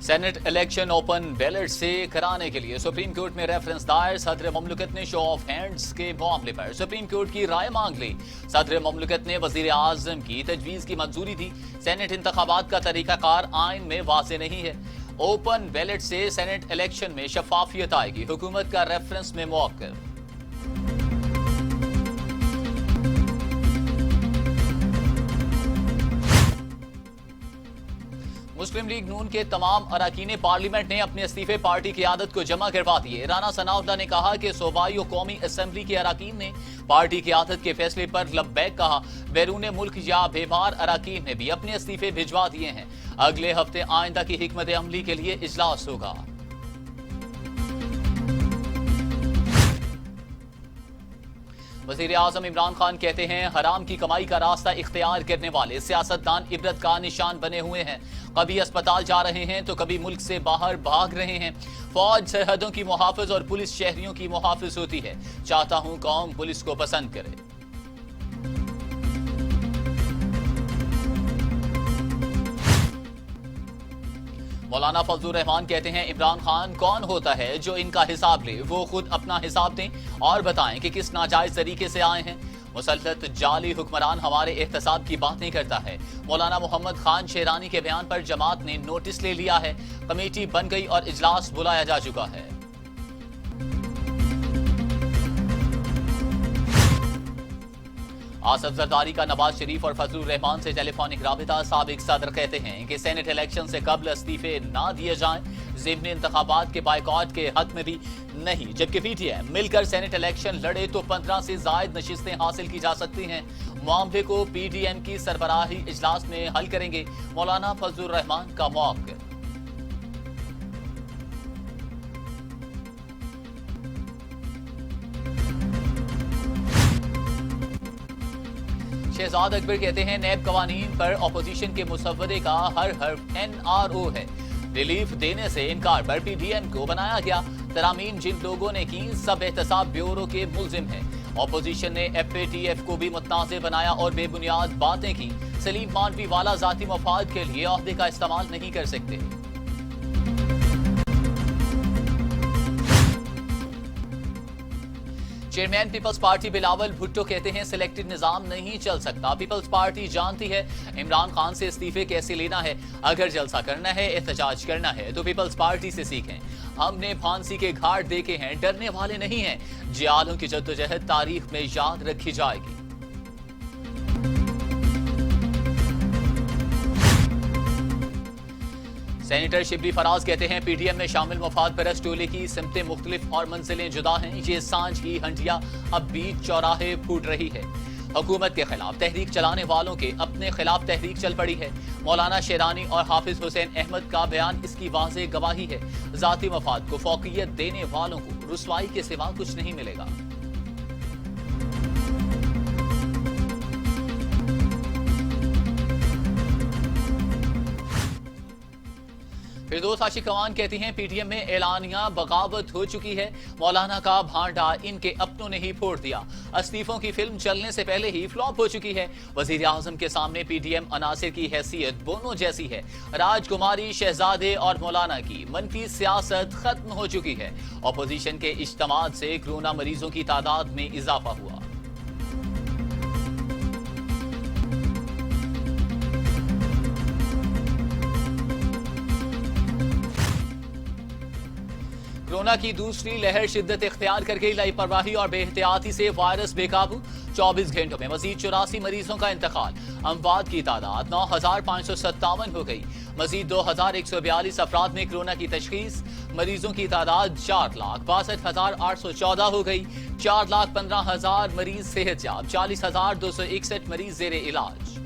Saint election open ballot سے کرانے کے لیے سپریم کورٹ میں ریفرنس دائر، صدر مملکت نے شو آف ہینڈز کے معاملے پر سپریم کورٹ کی رائے مانگ لی۔ صدر مملکت نے وزیر اعظم کی تجویز کی منظوری دی۔ سینٹ انتخابات کا طریقہ کار آئین میں واضح نہیں ہے۔ اوپن بیلٹ سے سینٹ الیکشن میں شفافیت آئے گی، حکومت کا ریفرنس میں موقف۔ مسلم لیگ نون کے تمام اراکین پارلیمنٹ نے اپنے استعفے پارٹی قیادت کو جمع کروا دیے۔ رانا ثناء اللہ نے کہا کہ صوبائی و قومی اسمبلی کے اراکین نے پارٹی قیادت کے فیصلے پر لبیک کہا۔ بیرون ملک یا بیمار اراکین نے بھی اپنے استعفے بھجوا دیے ہیں۔ اگلے ہفتے آئندہ کی حکمت عملی کے لیے اجلاس ہوگا۔ وزیر اعظم عمران خان کہتے ہیں حرام کی کمائی کا راستہ اختیار کرنے والے سیاستدان عبرت کا نشان بنے ہوئے ہیں۔ کبھی اسپتال جا رہے ہیں تو کبھی ملک سے باہر بھاگ رہے ہیں۔ فوج سرحدوں کی محافظ اور پولیس شہریوں کی محافظ ہوتی ہے۔ چاہتا ہوں قوم پولیس کو پسند کرے۔ مولانا فضل الرحمان کہتے ہیں عمران خان کون ہوتا ہے جو ان کا حساب لے؟ وہ خود اپنا حساب دیں اور بتائیں کہ کس ناجائز طریقے سے آئے ہیں۔ مسلط جعلی حکمران ہمارے احتساب کی بات نہیں کرتا ہے۔ مولانا محمد خان شیرانی کے بیان پر جماعت نے نوٹس لے لیا ہے۔ کمیٹی بن گئی اور اجلاس بلایا جا چکا ہے۔ آصف زرداری کا نواز شریف اور فضل الرحمان سے ٹیلی فونک رابطہ۔ سابق صدر کہتے ہیں کہ سینٹ الیکشن سے قبل استعفے نہ دیے جائیں، ضمنی انتخابات کے بائیکاٹ کے حق میں بھی نہیں، جبکہ پی ٹی ایم مل کر سینٹ الیکشن لڑے تو 15 سے زائد نشستیں حاصل کی جا سکتی ہیں۔ معاملے کو پی ٹی ایم کی سربراہی اجلاس میں حل کریں گے، مولانا فضل الرحمان کا موقف۔ شہزاد اکبر کہتے ہیں نیب قوانین پر اپوزیشن کے مسودے کا ہر حرف NRO ہے۔ ریلیف دینے سے انکار پر پی ڈی ایم کو بنایا گیا۔ ترامیم جن لوگوں نے کی سب احتساب بیورو کے ملزم ہیں۔ اپوزیشن نے FATF کو بھی متنازع بنایا اور بے بنیاد باتیں کی۔ سلیم مانوی والا ذاتی مفاد کے لیے عہدے کا استعمال نہیں کر سکتے۔ چیئرمین پیپلز پارٹی بلاول بھٹو کہتے ہیں سلیکٹڈ نظام نہیں چل سکتا۔ پیپلز پارٹی جانتی ہے عمران خان سے استعفے کیسے لینا ہے۔ اگر جلسہ کرنا ہے، احتجاج کرنا ہے تو پیپلز پارٹی سے سیکھیں۔ ہم نے پھانسی کے گھاٹ دیکھے ہیں، ڈرنے والے نہیں ہیں۔ جیالوں کی جدوجہد تاریخ میں یاد رکھی جائے گی۔ سینیٹر شبلی فراز کہتے ہیں پی ڈی ایم میں شامل مفاد پرست ٹولے کی سمتیں مختلف اور منزلیں جدا ہیں۔ یہ سانجھ کی ہنڈیا اب بھی چوراہے پھوٹ رہی ہے۔ حکومت کے خلاف تحریک چلانے والوں کے اپنے خلاف تحریک چل پڑی ہے۔ مولانا شیرانی اور حافظ حسین احمد کا بیان اس کی واضح گواہی ہے۔ ذاتی مفاد کو فوقیت دینے والوں کو رسوائی کے سوا کچھ نہیں ملے گا۔ فردوس عاشق کوان کہتی ہیں پی ٹی ایم میں اعلانیہ بغاوت ہو چکی ہے۔ مولانا کا بھانڈا ان کے اپنوں نے ہی پھوڑ دیا۔ استعفوں کی فلم چلنے سے پہلے ہی فلاپ ہو چکی ہے۔ وزیر اعظم کے سامنے پی ڈی ایم عناصر کی حیثیت بونو جیسی ہے۔ راج کماری، شہزادے اور مولانا کی منفی سیاست ختم ہو چکی ہے۔ اپوزیشن کے اجتماعات سے کورونا مریضوں کی تعداد میں اضافہ ہوا۔ کورونا کی دوسری لہر شدت اختیار کر گئی۔ لاپرواہی اور بے احتیاطی سے وائرس بے قابو۔ 24 گھنٹوں میں مزید 84 مریضوں کا انتقال۔ اموات کی تعداد 9557 ہو گئی۔ مزید 2142 افراد میں کورونا کی تشخیص۔ مریضوں کی تعداد 4,62,814 ہو گئی۔ 4,15,000 مریض صحت یاب، 40,261 مریض زیر علاج۔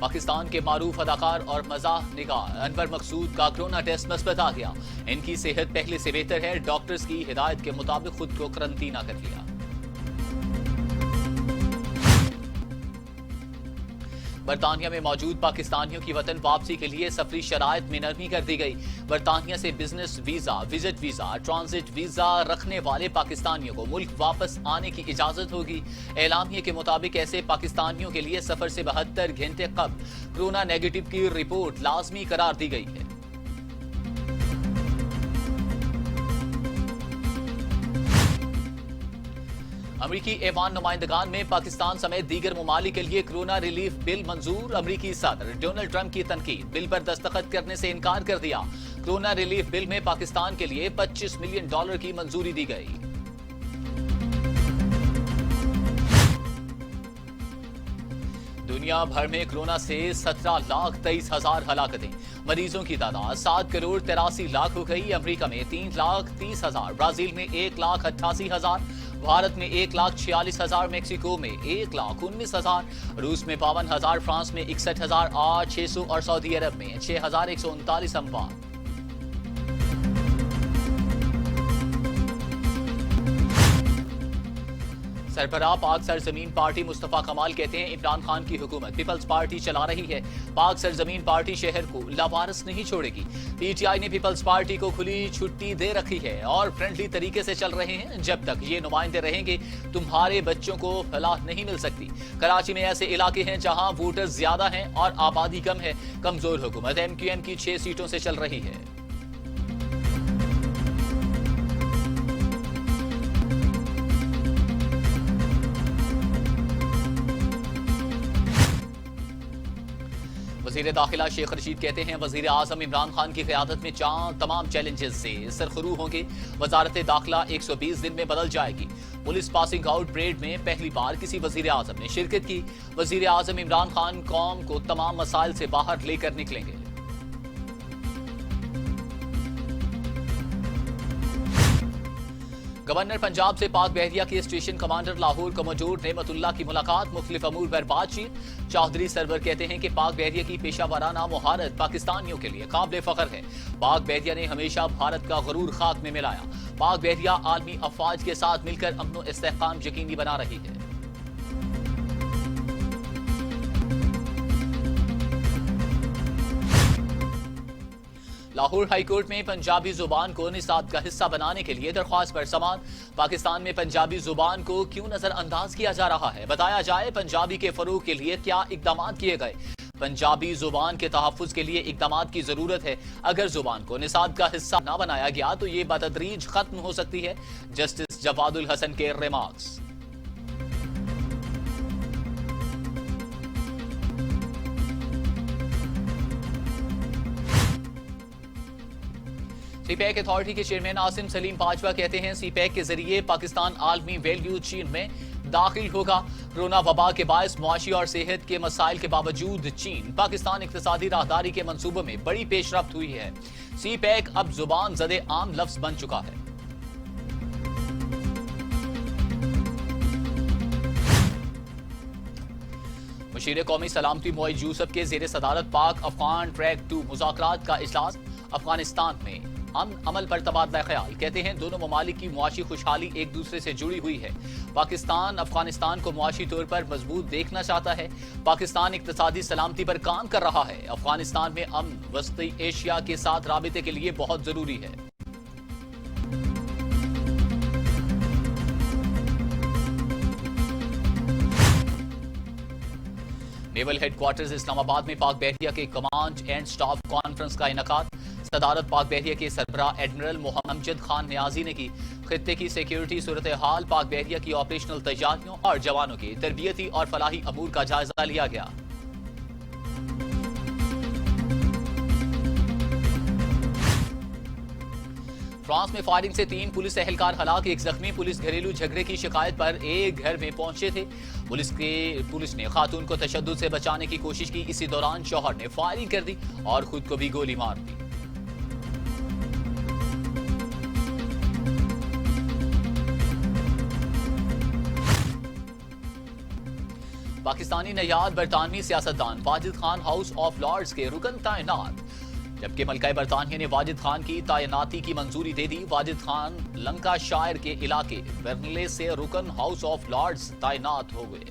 پاکستان کے معروف اداکار اور مزاح نگار انور مقصود کا کورونا ٹیسٹ مثبت آ گیا۔ ان کی صحت پہلے سے بہتر ہے۔ ڈاکٹرز کی ہدایت کے مطابق خود کو قرنطینہ کر لیا۔ برطانیہ میں موجود پاکستانیوں کی وطن واپسی کے لیے سفری شرائط میں نرمی کر دی گئی۔ برطانیہ سے business visa, visit visa, transit visa رکھنے والے پاکستانیوں کو ملک واپس آنے کی اجازت ہوگی۔ اعلامیے کے مطابق ایسے پاکستانیوں کے لیے سفر سے 72 گھنٹے قبل کورونا نیگیٹو کی رپورٹ لازمی قرار دی گئی ہے۔ امریکی ایوان نمائندگان میں پاکستان سمیت دیگر ممالک کے لیے کورونا ریلیف بل منظور۔ امریکی صدر ڈونلڈ ٹرمپ کی تنقید، بل پر دستخط کرنے سے انکار کر دیا۔ کورونا ریلیف بل میں پاکستان کے لیے $25 ملین کی منظوری دی گئی۔ دنیا بھر میں کورونا سے 17,23,000 ہلاکتیں، مریضوں کی تعداد 7,83,00,000 ہو گئی۔ امریکہ میں 3,30,000، برازیل میں 1,88,000، بھارت میں 1,46,000، میکسیکو میں 1,19,000، روس میں 52,000، فرانس میں 61,600 اور سعودی عرب میں 6,139 اموات۔ سربراہ پاک سرزمین پارٹی مصطفیٰ کمال کہتے ہیں عمران خان کی حکومت پیپلز پارٹی چلا رہی ہے، پاک سرزمین پارٹی شہر کو لاوارث نہیں چھوڑے گی۔ پی ٹی آئی نے پیپلز پارٹی کو کھلی چھٹی دے رکھی ہے اور فرینڈلی طریقے سے چل رہے ہیں۔ جب تک یہ نمائندے رہیں گے تمہارے بچوں کو فلاح نہیں مل سکتی۔ کراچی میں ایسے علاقے ہیں جہاں ووٹرز زیادہ ہیں اور آبادی کم ہے۔ کمزور حکومت ایم کیو ایم کی 6 سیٹوں سے چل رہی ہے۔ وزیر داخلہ شیخ رشید کہتے ہیں وزیر اعظم عمران خان کی قیادت میں تمام چیلنجز سے سرخرو ہوں گے۔ وزارت داخلہ 120 دن میں بدل جائے گی۔ پولیس پاسنگ آؤٹ پریڈ میں پہلی بار کسی وزیر اعظم نے شرکت کی۔ وزیر اعظم عمران خان قوم کو تمام مسائل سے باہر لے کر نکلیں گے۔ گورنر پنجاب سے پاک بحریہ کے اسٹیشن کمانڈر لاہور کموڈور نعمت اللہ کی ملاقات، مختلف امور پر بات چیت۔ چودھری سرور کہتے ہیں کہ پاک بحریہ کی پیشہ ورانہ مہارت پاکستانیوں کے لیے قابل فخر ہے۔ پاک بحریہ نے ہمیشہ بھارت کا غرور خاک میں ملایا۔ پاک بحریہ عالمی افواج کے ساتھ مل کر امن و استحکام یقینی بنا رہی ہے۔ لاہور ہائی کورٹ میں پنجابی زبان کو نصاب کا حصہ بنانے کے لیے درخواست پر سماعت۔ پاکستان میں پنجابی زبان کو کیوں نظر انداز کیا جا رہا ہے، بتایا جائے پنجابی کے فروغ کے لیے کیا اقدامات کیے گئے۔ پنجابی زبان کے تحفظ کے لیے اقدامات کی ضرورت ہے۔ اگر زبان کو نصاب کا حصہ نہ بنایا گیا تو یہ بتدریج ختم ہو سکتی ہے۔ جسٹس جواد الحسن کے ریمارکس۔ سی پیک اتھارٹی کے چیئرمین عاصم سلیم باجوہ کہتے ہیں سی پیک کے ذریعے پاکستان عالمی ویلیو چین میں داخل ہوگا۔ کورونا وبا کے باعث معاشی اور صحت کے مسائل کے باوجود چین پاکستان اقتصادی راہداری کے منصوبوں میں بڑی پیش رفت ہوئی ہے۔ سی پیک اب زبان زدے عام لفظ بن چکا ہے۔ مشیر قومی سلامتی معید یوسف کے زیر صدارت پاک افغان ٹریک 2 مذاکرات کا اجلاس۔ افغانستان میں امن عمل پر تبادلہ خیال، کہتے ہیں دونوں ممالک کی معاشی خوشحالی ایک دوسرے سے جڑی ہوئی ہے۔ پاکستان افغانستان کو معاشی طور پر مضبوط دیکھنا چاہتا ہے۔ پاکستان اقتصادی سلامتی پر کام کر رہا ہے۔ افغانستان میں امن وسطی ایشیا کے ساتھ رابطے کے لیے بہت ضروری ہے۔ نیول ہیڈ کوارٹرز اسلام آباد میں پاک بحریہ کے کمانڈ اینڈ سٹاف کانفرنس کا انعقاد۔ صدارت پاک بحریہ کے سربراہ ایڈمرل محمد امجد خان نیازی نے کی۔ خطے کی سیکیورٹی صورتحال، پاک بحریہ کی آپریشنل تیاریوں اور جوانوں کے تربیتی اور فلاحی امور کا جائزہ لیا گیا۔ فرانس میں فائرنگ سے 3 پولیس اہلکار ہلاک، 1 زخمی۔ پولیس گھریلو جھگڑے کی شکایت پر ایک گھر میں پہنچے تھے۔ پولیس نے خاتون کو تشدد سے بچانے کی کوشش کی، اسی دوران شوہر نے فائرنگ کر دی اور خود کو بھی گولی مار دی۔ پاکستانی نیاد برطانوی سیاستدان Wajid Khan house of lords کے رکن تعینات، جبکہ ملکہ برطانیہ نے واجد خان کی تعیناتی کی منظوری دے دی۔ واجد خان لنکا شائر کے علاقے برنلے سے رکن ہاؤس آف لارڈز تعینات ہو گئے۔